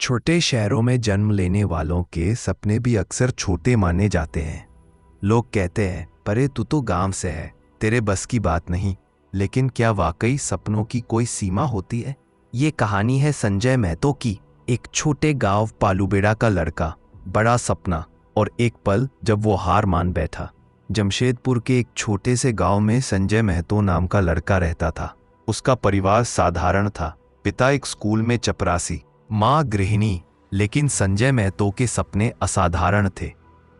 छोटे शहरों में जन्म लेने वालों के सपने भी अक्सर छोटे माने जाते हैं। लोग कहते हैं, परे तू तो गांव से है, तेरे बस की बात नहीं। लेकिन क्या वाकई सपनों की कोई सीमा होती है? ये कहानी है संजय महतो की, एक छोटे गांव पालूबेड़ा का लड़का, बड़ा सपना और एक पल जब वो हार मान बैठा। जमशेदपुर के एक छोटे से गांव में संजय महतो नाम का लड़का रहता था। उसका परिवार साधारण था। पिता एक स्कूल में चपरासी, माँ गृहिणी। लेकिन संजय महतो के सपने असाधारण थे।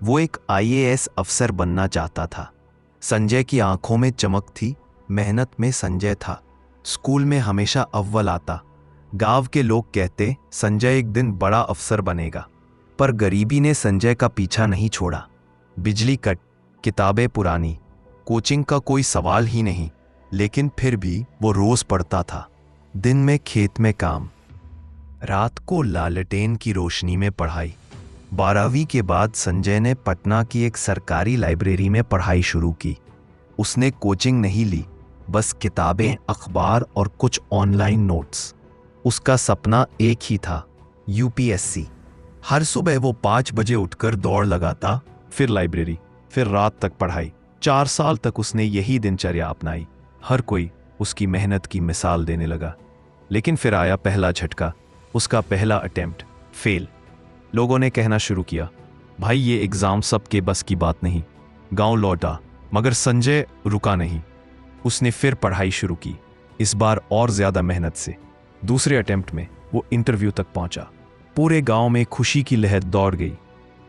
वो एक आईएएस अफसर बनना चाहता था। संजय की आंखों में चमक थी, मेहनत में संजय था। स्कूल में हमेशा अव्वल आता। गांव के लोग कहते, संजय एक दिन बड़ा अफसर बनेगा। पर गरीबी ने संजय का पीछा नहीं छोड़ा। बिजली कट, किताबें पुरानी, कोचिंग का कोई सवाल ही नहीं। लेकिन फिर भी वो रोज पढ़ता था। दिन में खेत में काम, रात को लालटेन की रोशनी में पढ़ाई। 12वीं के बाद संजय ने पटना की एक सरकारी लाइब्रेरी में पढ़ाई शुरू की। उसने कोचिंग नहीं ली, बस किताबें, अखबार और कुछ ऑनलाइन नोट्स। उसका सपना एक ही था, यूपीएससी। हर सुबह वो 5 बजे उठकर दौड़ लगाता, फिर लाइब्रेरी, फिर रात तक पढ़ाई। 4 साल तक उसने यही दिनचर्या अपनाई। हर कोई उसकी मेहनत की मिसाल देने लगा। लेकिन फिर आया पहला झटका। उसका पहला अटेम्प्ट फेल। लोगों ने कहना शुरू किया, भाई ये एग्जाम सबके बस की बात नहीं। गांव लौटा, मगर संजय रुका नहीं। उसने फिर पढ़ाई शुरू की, इस बार और ज्यादा मेहनत से। दूसरे अटेम्प्ट में वो इंटरव्यू तक पहुंचा। पूरे गांव में खुशी की लहर दौड़ गई।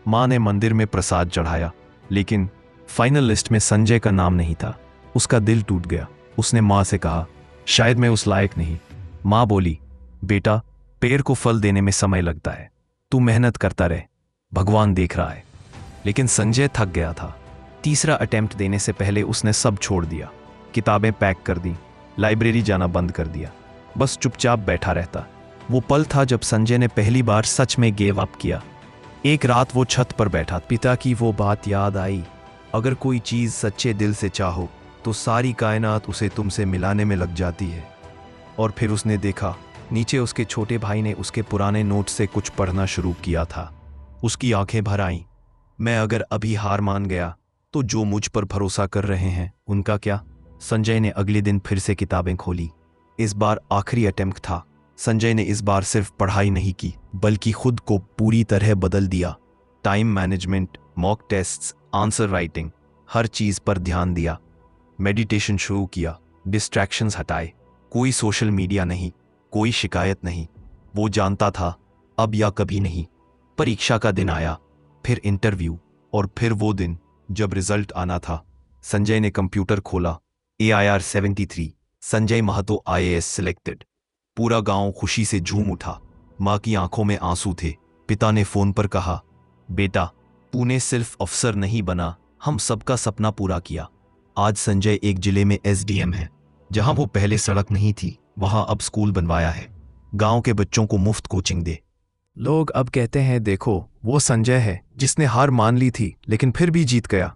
मां ने मंदिर में प्रसाद चढ़ाया, लेकिन फाइनल लिस्ट में संजय का नाम नहीं था। उसका दिल टूट गया। उसने मां से कहा, शायद मैं उस लायक नहीं। मां बोली, बेटा, पेड़ को फल देने में समय लगता है, तू मेहनत करता रहे, भगवान देख रहा है। लेकिन संजय थक गया था। तीसरा अटेम्प्ट देने से पहले उसने सब छोड़ दिया। किताबें पैक कर दी, लाइब्रेरी जाना बंद कर दिया, बस चुपचाप बैठा रहता। वो पल था जब संजय ने पहली बार सच में गिव अप किया। एक रात वो छत पर बैठा, पिता की वो बात याद आई, अगर कोई चीज सच्चे दिल से चाहो तो सारी कायनात उसे तुमसे मिलाने में लग जाती है। और फिर उसने देखा, नीचे उसके छोटे भाई ने उसके पुराने नोट से कुछ पढ़ना शुरू किया था। उसकी आंखें भर आईं। मैं अगर अभी हार मान गया तो जो मुझ पर भरोसा कर रहे हैं उनका क्या? संजय ने अगले दिन फिर से किताबें खोली। इस बार आखिरी अटेम्प्ट था। संजय ने इस बार सिर्फ पढ़ाई नहीं की, बल्कि खुद को पूरी तरह बदल दिया। Time management, mock tests, answer writing, हर चीज पर ध्यान दिया। मेडिटेशन शुरू किया, डिस्ट्रैक्शंस हटाए। कोई सोशल मीडिया नहीं, कोई शिकायत नहीं। वो जानता था, अब या कभी नहीं। परीक्षा का दिन आया, फिर इंटरव्यू, और फिर वो दिन जब रिजल्ट आना था। संजय ने कंप्यूटर खोला, AIR 73, Sanjay Mahato IAS selected. पूरा गांव खुशी से झूम उठा। मां की आंखों में आंसू थे। पिता ने फोन पर कहा, बेटा, तूने सिर्फ अफसर नहीं बना, हम सबका सपना पूरा किया। आज संजय एक जिले में SDM है। जहां वो पहले सड़क नहीं थी, वहां अब स्कूल बनवाया है। गांव के बच्चों को मुफ्त कोचिंग दे। लोग अब कहते हैं, देखो, वो संजय है जिसने हार मान ली थी लेकिन फिर भी जीत गया।